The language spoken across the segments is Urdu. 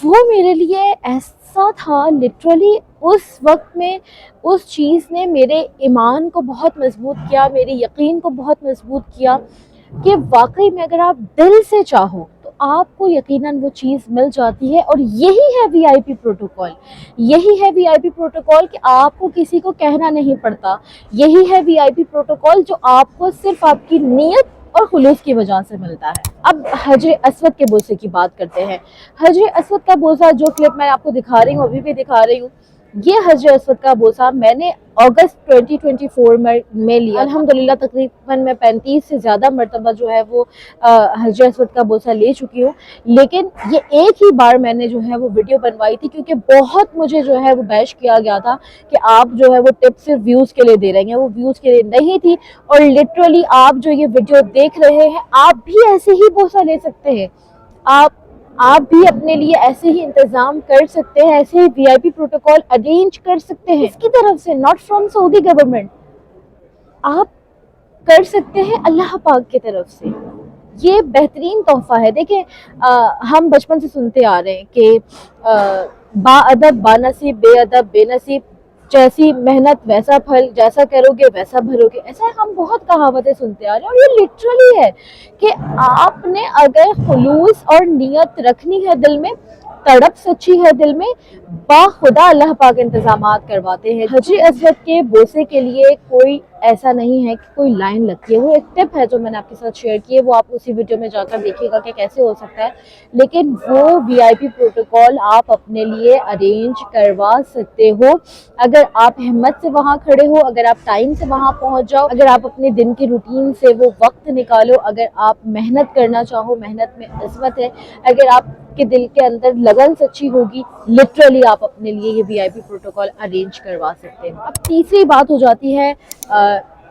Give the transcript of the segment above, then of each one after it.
وہ میرے لیے ایسا تھا لٹرلی، اس وقت میں اس چیز نے میرے ایمان کو بہت مضبوط کیا، میرے یقین کو بہت مضبوط کیا کہ واقعی میں اگر آپ دل سے چاہو تو آپ کو یقیناً وہ چیز مل جاتی ہے. اور یہی ہے وی آئی پی پروٹوکول، یہی ہے وی آئی پی پروٹوکول کہ آپ کو کسی کو کہنا نہیں پڑتا. یہی ہے وی آئی پی پروٹوکول جو آپ کو صرف آپ کی نیت اور خلوص کی وجہ سے ملتا ہے. اب حجر اسود کے بوسے کی بات کرتے ہیں. حجر اسود کا بوسہ جو کلپ میں آپ کو دکھا رہی ہوں، ابھی بھی دکھا رہی ہوں، یہ حجر اسود کا بوسہ میں نے اگست 2024 میں لیا. الحمدللہ تقریباً میں 35 سے زیادہ مرتبہ جو ہے وہ حجر اسود کا بوسہ لے چکی ہوں. لیکن یہ ایک ہی بار میں نے جو ہے وہ ویڈیو بنوائی تھی، کیونکہ بہت مجھے جو ہے وہ بیش کیا گیا تھا کہ آپ جو ہے وہ ٹپ صرف ویوز کے لیے دے رہے ہیں. وہ ویوز کے لیے نہیں تھی، اور لٹرلی آپ جو یہ ویڈیو دیکھ رہے ہیں آپ بھی ایسے ہی بوسہ لے سکتے ہیں. آپ بھی اپنے لیے ایسے ہی انتظام کر سکتے ہیں، ایسے ہی وی آئی پی پروٹوکول ارینج کر سکتے ہیں. اس کی طرف سے، ناٹ فرام سعودی گورنمنٹ، آپ کر سکتے ہیں اللہ پاک کی طرف سے. یہ بہترین تحفہ ہے. دیکھیں ہم بچپن سے سنتے آ رہے ہیں کہ با ادب با نصیب، بے ادب بے نصیب، جیسی محنت ویسا پھل، جیسا کرو گے ویسا بھرو گے. ایسا ہم بہت کہاوتیں سنتے آ رہے ہیں، اور یہ لٹرلی ہے کہ آپ نے اگر خلوص اور نیت رکھنی ہے دل میں، تڑپ سچی ہے دل میں، باخدا اللہ پاک انتظامات کرواتے ہیں. حجر اسود کے بوسے کے لیے کوئی ایسا نہیں ہے کہ کوئی لائن لگتی ہے. وہ ایک ٹپ ہے جو میں نے آپ کے ساتھ شیئر کی ہے، وہ آپ اسی ویڈیو میں جا کر دیکھیے گا کہ کیسے ہو سکتا ہے. لیکن وہ وی آئی پی پروٹوکول آپ اپنے لیے ارینج کروا سکتے ہو اگر آپ ہمت سے وہاں کھڑے ہو، اگر آپ ٹائم سے وہاں پہنچ جاؤ، اگر آپ اپنے دن کی روٹین سے وہ وقت نکالو، اگر آپ محنت کرنا چاہو. محنت میں عظمت ہے. اگر آپ کے دل کے اندر لگن سچی ہوگی، لٹرلی آپ اپنے لیے یہ وی آئی پی پروٹوکول ارینج کروا سکتے ہیں. اب تیسری بات ہو جاتی ہے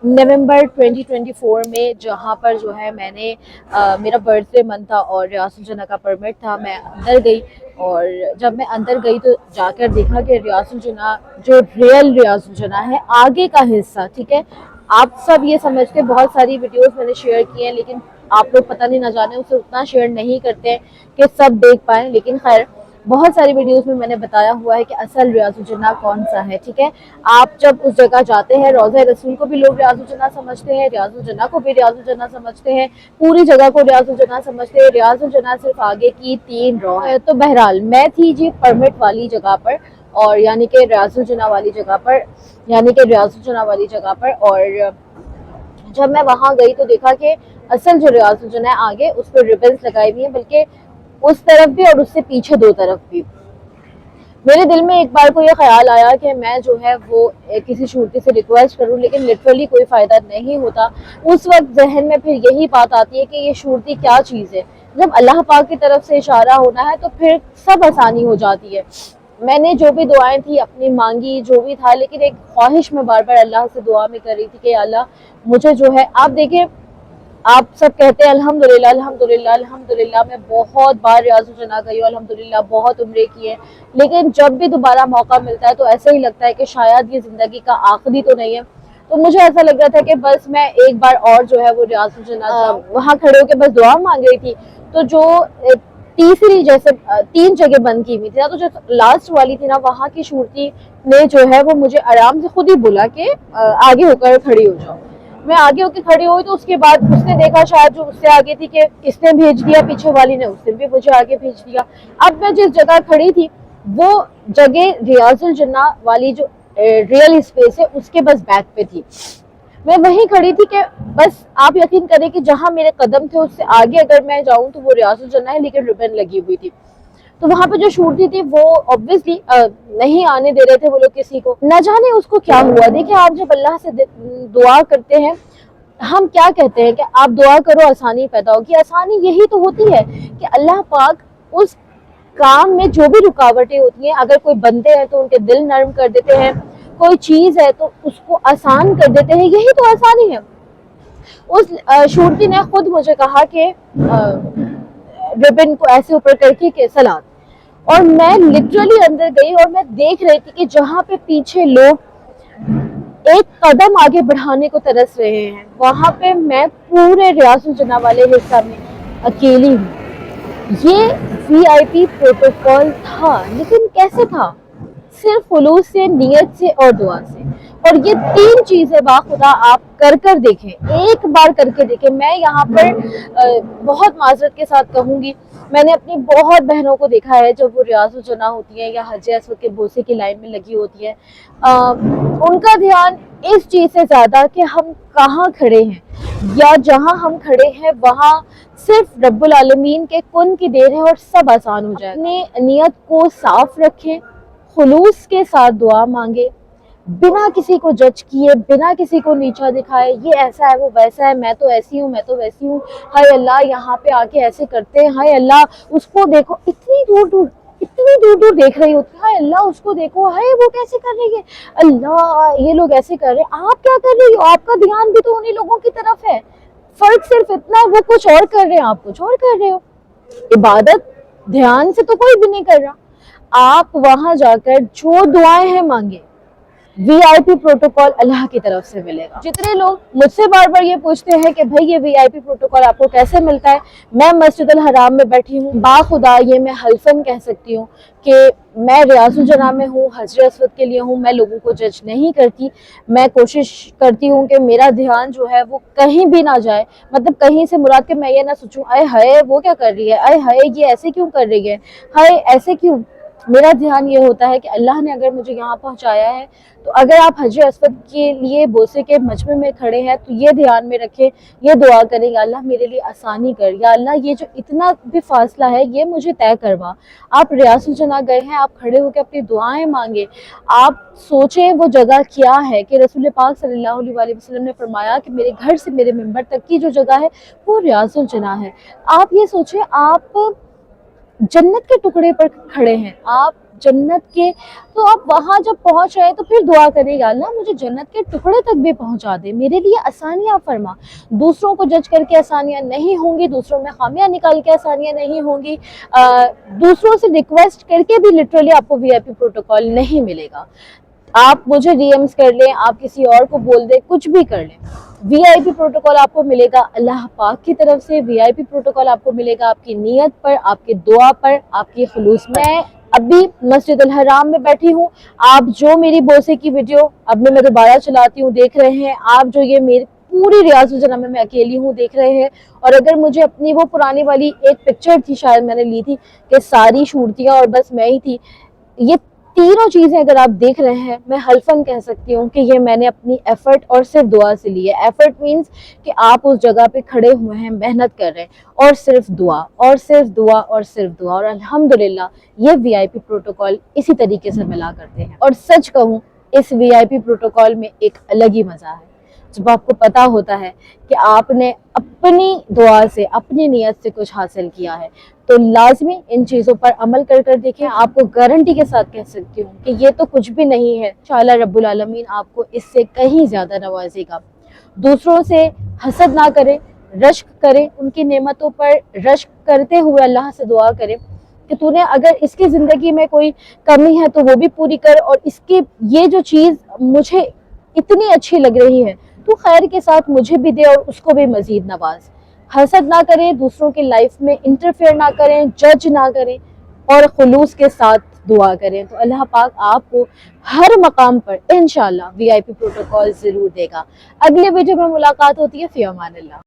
نومبر 2024 میں، جہاں پر جو ہے میں نے میرا برتھ ڈے منتھ تھا اور ریاض الجنہ کا پرمٹ تھا. میں اندر گئی، اور جب میں اندر گئی تو جا کر دیکھا کہ ریاض الجنہ جو ریئل ریاض الجنہ ہے، آگے کا حصہ، ٹھیک ہے، آپ سب یہ سمجھتے، بہت ساری ویڈیوز میں نے شیئر کی ہیں لیکن آپ لوگ پتہ نہیں نہ جانے اسے اتنا شیئر نہیں کرتے ہیں کہ سب دیکھ پائیں. لیکن خیر، بہت ساری ویڈیوز میں نے بتایا ہوا ہے کہ اصل ریاض الجنہ کون سا ہے. ٹھیک ہے، آپ جب اس جگہ جاتے ہیں، روضہ رسول کو بھی لوگ ریاض الجنہ سمجھتے ہیں، ریاض الجنہ کو بھی ریاض الجنہ سمجھتے ہیں، پوری جگہ کو ریاض الجنہ سمجھتے ہیں. ریاض الجنہ صرف آگے کی 3 رو ہے. تو بہرحال میں تھی جی پرمٹ والی جگہ پر، اور یعنی کہ ریاض الجنہ والی جگہ پر، اور جب میں وہاں گئی تو دیکھا کہ اصل جو ریاض الجنہ ہے آگے، اس پہ ریبنز لگائی ہوئی ہیں، بلکہ اس طرف بھی اور اس سے پیچھے 2 طرف بھی. میرے دل میں ایک بار کو یہ خیال آیا کہ میں جو ہے وہ کسی شورتی سے ریکویسٹ کروں، لیکن لٹرلی کوئی فائدہ نہیں ہوتا. اس وقت ذہن میں پھر یہی بات آتی ہے کہ یہ شورتی کیا چیز ہے. جب اللہ پاک کی طرف سے اشارہ ہونا ہے تو پھر سب آسانی ہو جاتی ہے. میں نے جو بھی دعائیں تھی اپنی مانگی، جو بھی تھا، لیکن ایک خواہش میں بار بار اللہ سے دعا میں کر رہی تھی کہ اللہ مجھے جو ہے، آپ دیکھیں آپ سب کہتے ہیں الحمدللہ الحمدللہ الحمدللہ، میں بہت بار ریاض الجنہ گئی ہوں، الحمدللہ بہت عمرے کیے، لیکن جب بھی دوبارہ موقع ملتا ہے تو ایسا ہی لگتا ہے کہ شاید یہ زندگی کا آخری تو نہیں ہے. تو مجھے ایسا لگ رہا تھا کہ بس میں ایک بار اور جو ہے وہ ریاض الجنہ جاؤں. وہاں کھڑے ہو کے بس دعا مانگ رہی تھی، تو جو تیسری، جیسے 3 جگہ بند کی ہوئی تھی نا، تو جو لاسٹ والی تھی نا، وہاں کی شورتی نے جو ہے وہ مجھے آرام سے خود ہی بولا کہ آگے ہو کر کھڑی ہو جاؤ. میں آگے ہو کے کھڑی ہوئی، تو اس کے بعد اس نے دیکھا شاید جو اس سے آگے تھی کہ کس نے بھیج دیا، پیچھے والی نے، اس نے بھی مجھے آگے بھیج دیا. اب میں جس جگہ کھڑی تھی وہ جگہ ریاض الجنہ والی جو ریئل اسپیس ہے اس کے بس بیک پہ تھی. میں وہیں کھڑی تھی کہ بس آپ یقین کریں کہ جہاں میرے قدم تھے اس سے آگے اگر میں جاؤں تو وہ ریاض الجنہ ہے، لیکن ریبن لگی ہوئی تھی. تو وہاں پہ جو شورتی تھی وہ obviously نہیں آنے دے رہے تھے وہ لوگ کسی کو. نہ جانے اس کو کیا ہوا. دیکھیں آپ جب اللہ سے دعا کرتے ہیں، ہم کیا کہتے ہیں کہ آپ دعا کرو آسانی پیدا ہوگی. آسانی یہی تو ہوتی ہے کہ اللہ پاک اس کام میں جو بھی رکاوٹیں ہوتی ہیں، اگر کوئی بندے ہیں تو ان کے دل نرم کر دیتے ہیں، کوئی چیز ہے تو اس کو آسان کر دیتے ہیں. یہی تو آسانی ہے. اس شورتی نے خود مجھے کہا کہ ربن کو ایسے اوپر کر کے سلام. اور میں لٹرلی اندر گئی اور میں دیکھ رہی تھی کہ جہاں پہ پیچھے لوگ ایک قدم آگے بڑھانے کو ترس رہے ہیں، وہاں پہ میں پورے ریاض الجنہ والے حصہ میں اکیلی ہوں. یہ VIP پروٹوکول تھا، لیکن کیسے تھا؟ صرف خلوص سے، نیت سے اور دعا سے. اور یہ تین چیزیں باخدا آپ کر دیکھیں، ایک بار کر کے دیکھیں. میں یہاں پر بہت معذرت کے ساتھ کہوں گی، میں نے اپنی بہت بہنوں کو دیکھا ہے جب وہ ریاض الجناح ہوتی ہیں یا حج اسود کے بوسے کی لائن میں لگی ہوتی ہیں، ان کا دھیان اس چیز سے زیادہ کہ ہم کہاں کھڑے ہیں، یا جہاں ہم کھڑے ہیں وہاں صرف رب العالمین کے کن کی دیر ہے اور سب آسان ہو جائے. اپنے نیت کو صاف رکھیں، خلوص کے ساتھ دعا مانگے، بنا کسی کو جج کیے، بنا کسی کو نیچا دکھائے، یہ ایسا ہے وہ ویسا ہے، میں تو ایسی ہوں، میں تو ویسی ہوں، ہائے اللہ یہاں پہ آ کے ایسے کرتے ہیں، ہائے اللہ اس کو دیکھو، اتنی دور دور دیکھ رہی ہوتی ہے، ہائے اللہ اس کو دیکھو، ہائے وہ کیسے کر رہی ہے، اللہ یہ لوگ ایسے کر رہے ہیں، آپ کیا کر رہی ہو؟ آپ کا دھیان بھی تو انہی لوگوں کی طرف ہے. فرق صرف اتنا ہے، وہ کچھ اور کر رہے ہیں، آپ کچھ اور کر رہے ہو. عبادت دھیان سے تو کوئی بھی نہیں کر رہا. آپ وہاں جا کر جو دعائیں ہیں مانگے، VIP پروٹوکول اللہ کی طرف سے ملے گا. جتنے لوگ مجھ سے بار بار یہ پوچھتے ہیں کہ بھئی یہ VIP پروٹوکول آپ کو کیسے ملتا ہے، میں مسجد الحرام میں بیٹھی ہوں، باخدا یہ میں حلفاً کہہ سکتی ہوں کہ میں ریاض الجناح میں ہوں، حجر اسود کے لیے ہوں، میں لوگوں کو جج نہیں کرتی. میں کوشش کرتی ہوں کہ میرا دھیان جو ہے وہ کہیں بھی نہ جائے، مطلب کہیں سے مراد کہ میں یہ نہ سوچوں اے ہائے وہ کیا کر رہی ہے، اے ہائے یہ ایسے کیوں کر رہی ہے، ہائے ایسے کیوں. میرا دھیان یہ ہوتا ہے کہ اللہ نے اگر مجھے یہاں پہنچایا ہے، تو اگر آپ حجر اسود کے لیے بوسے کے مجمع میں کھڑے ہیں تو یہ دھیان میں رکھیں، یہ دعا کریں یا اللہ میرے لیے آسانی کر، یا اللہ یہ جو اتنا بھی فاصلہ ہے یہ مجھے طے کروا. آپ ریاض الجناح گئے ہیں، آپ کھڑے ہو کے اپنی دعائیں مانگے. آپ سوچیں وہ جگہ کیا ہے کہ رسول پاک صلی اللہ علیہ وسلم نے فرمایا کہ میرے گھر سے میرے منبر تک کی جو جگہ ہے وہ ریاض الجناح ہے. آپ یہ سوچیں آپ جنت کے ٹکڑے پر کھڑے ہیں، آپ جنت کے، تو آپ وہاں جب پہنچ رہے تو پھر دعا کریں یا اللہ مجھے جنت کے ٹکڑے تک بھی پہنچا دے، میرے لیے آسانیاں فرما. دوسروں کو جج کر کے آسانیاں نہیں ہوں گی، دوسروں میں خامیاں نکال کے آسانیاں نہیں ہوں گی، دوسروں سے ریکویسٹ کر کے بھی لٹرلی آپ کو VIP پروٹوکول نہیں ملے گا. آپ مجھے DMs کر لیں، آپ کسی اور کو بول دیں، کچھ بھی کر لیں، VIP پروٹوکول آپ کو ملے گا اللہ پاک کی طرف سے. VIP پروٹوکول آپ کو ملے گا آپ کی نیت پر، آپ کی دعا پر، آپ کی خلوص پر. میں ابھی مسجد الحرام میں بیٹھی ہوں، آپ جو میری بوسے کی ویڈیو اب میں دوبارہ چلاتی ہوں دیکھ رہے ہیں، آپ جو یہ میری پوری ریاض الجناح میں اکیلی ہوں دیکھ رہے ہیں. اور اگر مجھے اپنی وہ پرانی والی ایک پکچر تھی شاید میں نے لی تھی کہ ساری شورتیاں اور بس میں ہی تھی، یہ تینوں چیزیں اگر آپ دیکھ رہے ہیں، میں حلفاً کہہ سکتی ہوں کہ یہ میں نے اپنی ایفرٹ اور صرف دعا سے لی ہے. ایفرٹ مینز کہ آپ اس جگہ پہ کھڑے ہوئے ہیں، محنت کر رہے ہیں، اور صرف دعا اور صرف دعا اور صرف دعا. اور الحمدللہ یہ VIP پروٹوکول اسی طریقے سے ملا کرتے ہیں. اور سچ کہوں اس VIP پروٹوکول میں ایک الگ ہی مزہ ہے جب آپ کو پتا ہوتا ہے کہ آپ نے اپنی دعا سے، اپنی نیت سے کچھ حاصل کیا ہے. تو لازمی ان چیزوں پر عمل کر دیکھیں. آپ کو گارنٹی کے ساتھ کہہ سکتی ہوں کہ یہ تو کچھ بھی نہیں ہے، انشاءاللہ رب العالمین آپ کو اس سے کہیں زیادہ نوازے گا. دوسروں سے حسد نہ کریں، رشک کریں، ان کی نعمتوں پر رشک کرتے ہوئے اللہ سے دعا کریں کہ تو نے اگر اس کی زندگی میں کوئی کمی ہے تو وہ بھی پوری کر، اور اس کی یہ جو چیز مجھے اتنی اچھی لگ رہی ہے تو خیر کے ساتھ مجھے بھی دے اور اس کو بھی مزید نواز. حسد نہ کریں، دوسروں کی لائف میں انٹرفیئر نہ کریں، جج نہ کریں، اور خلوص کے ساتھ دعا کریں. تو اللہ پاک آپ کو ہر مقام پر انشاءاللہ VIP پروٹوکول ضرور دے گا. اگلے ویڈیو میں ملاقات ہوتی ہے. فی امان اللہ.